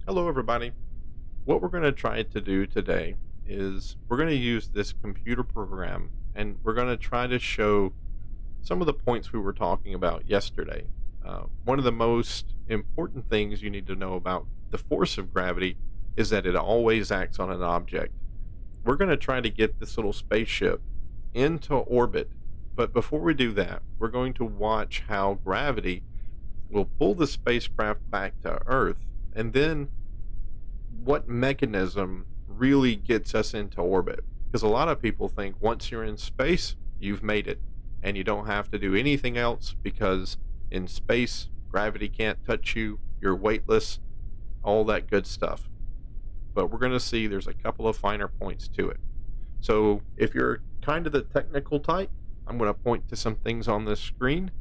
Hello, everybody. What we're going to try to do today is we're going to use this computer program and we're going to try to show some of the points we were talking about yesterday. One of the most important things you need to know about the force of gravity is that it always acts on an object. We're going to try to get this little spaceship into orbit, but before we do that, we're going to watch how gravity will pull the spacecraft back to Earth and then what mechanism really gets us into orbit. Because a lot of people think once you're in space, you've made it and you don't have to do anything else because in space, gravity can't touch you, you're weightless, all that good stuff. But we're going to see there's a couple of finer points to it. So if you're kind of the technical type, I'm going to point to some things on this screen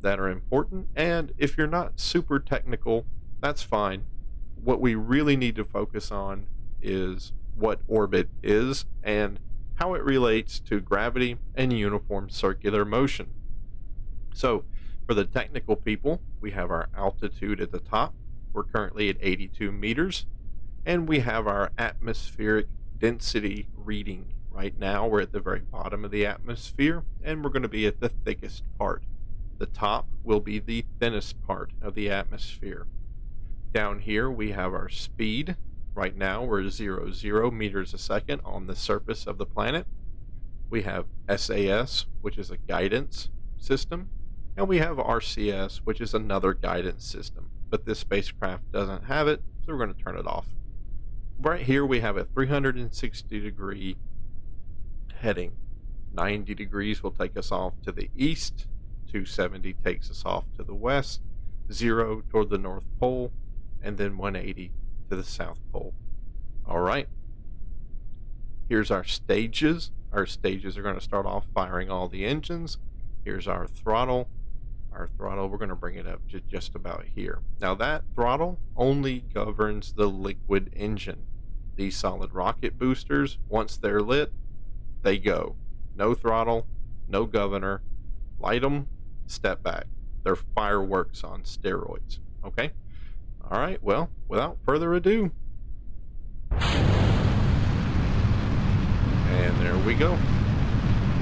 that are important. And if you're not super technical, that's fine. What we really need to focus on is what orbit is and how it relates to gravity and uniform circular motion. So for the technical people, we have our altitude at the top. We're currently at 82 meters, and we have our atmospheric density reading. Right now, we're at the very bottom of the atmosphere, and we're going to be at the thickest part. The top will be the thinnest part of the atmosphere. Down here we have our speed. Right now we're 0 meters a second on the surface of the planet. We have SAS, which is a guidance system, and we have RCS, which is another guidance system, but this spacecraft doesn't have it, so we're going to turn it off. Right here we have a 360-degree heading. 90 degrees will take us off to the east, 270 takes us off to the west, 0 toward the North Pole, and then 180 to the South Pole. All right. Here's our stages. Our stages are going to start off firing all the engines. Here's our throttle. Our throttle, we're going to bring it up to just about here. Now that throttle only governs the liquid engine. These solid rocket boosters, once they're lit, they go. No throttle, no governor. Light them, step back. They're fireworks on steroids. Okay? All right, well, without further ado. And there we go.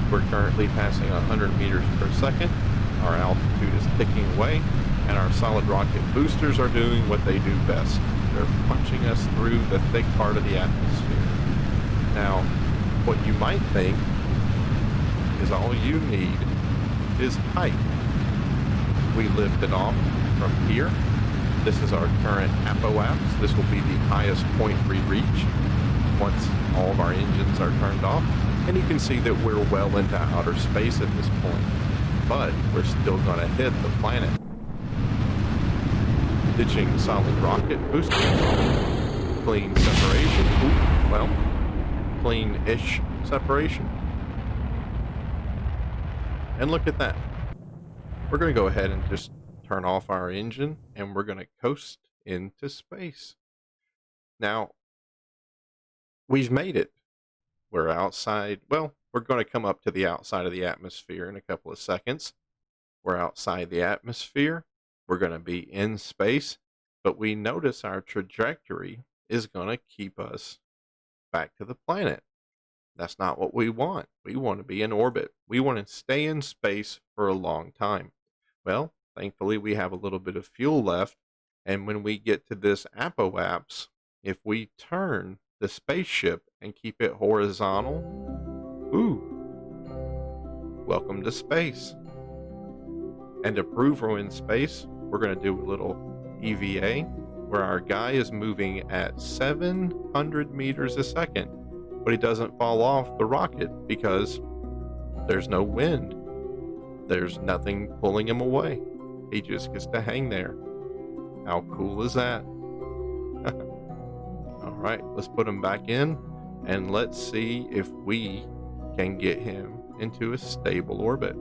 We're currently passing 100 meters per second. Our altitude is ticking away, and our solid rocket boosters are doing what they do best. They're punching us through the thick part of the atmosphere. Now, what you might think is all you need is height. We lift it off from here. This is our current apoapse. This will be the highest point we reach once all of our engines are turned off. And you can see that we're well into outer space at this point, but we're still going to hit the planet. Ditching solid rocket boosters. Clean separation. Ooh, well, clean-ish separation. And look at that. We're going to go ahead and just turn off our engine and we're going to coast into space. Now, we've made it. We're outside. Well, we're going to come up to the outside of the atmosphere in a couple of seconds. We're outside the atmosphere. We're going to be in space, but we notice our trajectory is going to keep us back to the planet. That's not what we want. We want to be in orbit. We want to stay in space for a long time. Well, thankfully, we have a little bit of fuel left, and when we get to this apoapse, if we turn the spaceship and keep it horizontal, ooh, welcome to space. And to prove we're in space, we're going to do a little EVA, where our guy is moving at 700 meters a second, but he doesn't fall off the rocket because there's no wind. There's nothing pulling him away. He just gets to hang there. How cool is that? All right, let's put him back in and let's see if we can get him into a stable orbit.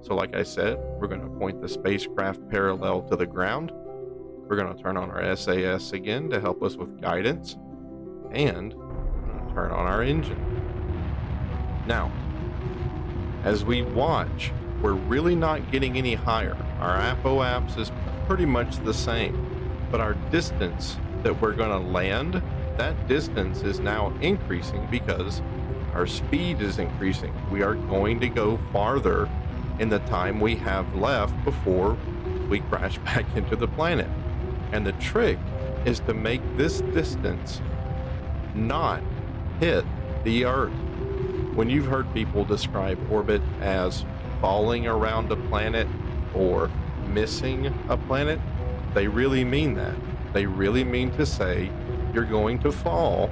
So like I said, we're going to point the spacecraft parallel to the ground. We're going to turn on our SAS again to help us with guidance, and we're going to turn on our engine. Now, as we watch, we're really not getting any higher. Our apoapse is pretty much the same, but our distance that we're going to land, that distance is now increasing because our speed is increasing. We are going to go farther in the time we have left before we crash back into the planet. And the trick is to make this distance not hit the Earth. When you've heard people describe orbit as falling around a planet or missing a planet, they really mean that. They really mean to say you're going to fall,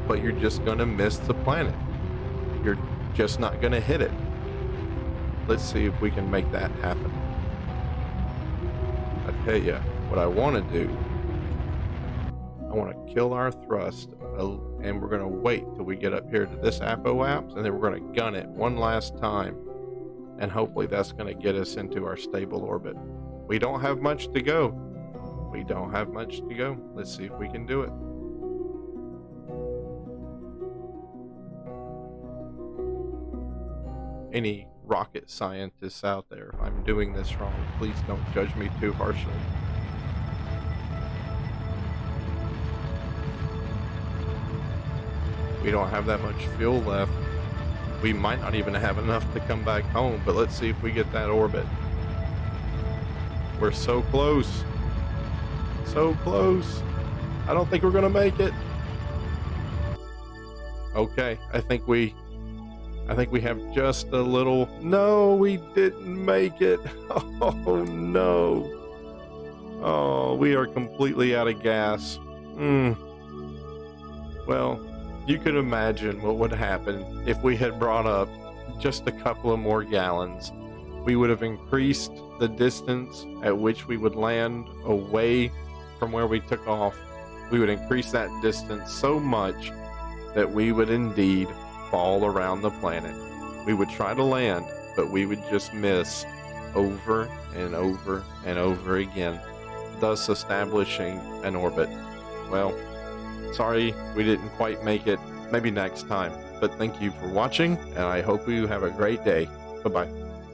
but you're just going to miss the planet. You're just not going to hit it. Let's see if we can make that happen. I tell you what I want to do. I want to kill our thrust, and we're going to wait till we get up here to this apoapse, and then we're going to gun it one last time, and hopefully that's going to get us into our stable orbit. We don't have much to go. We don't have much to go. Let's see if we can do it. Any rocket scientists out there, if I'm doing this wrong, please don't judge me too harshly. We don't have that much fuel left. We might not even have enough to come back home, but let's see if we get that orbit. We're so close. So close. I don't think we're gonna make it. Okay, I think we have just a little. No, we didn't make it. Oh no. Oh, we are completely out of gas. Well, you could imagine what would happen if we had brought up just a couple of more gallons. We would have increased the distance at which we would land away from where we took off. We would increase that distance so much that we would indeed fall around the planet. We would try to land, but we would just miss over and over and over again, thus establishing an orbit. Well, sorry we didn't quite make it. Maybe next time. But thank you for watching, and I hope you have a great day. Bye-bye.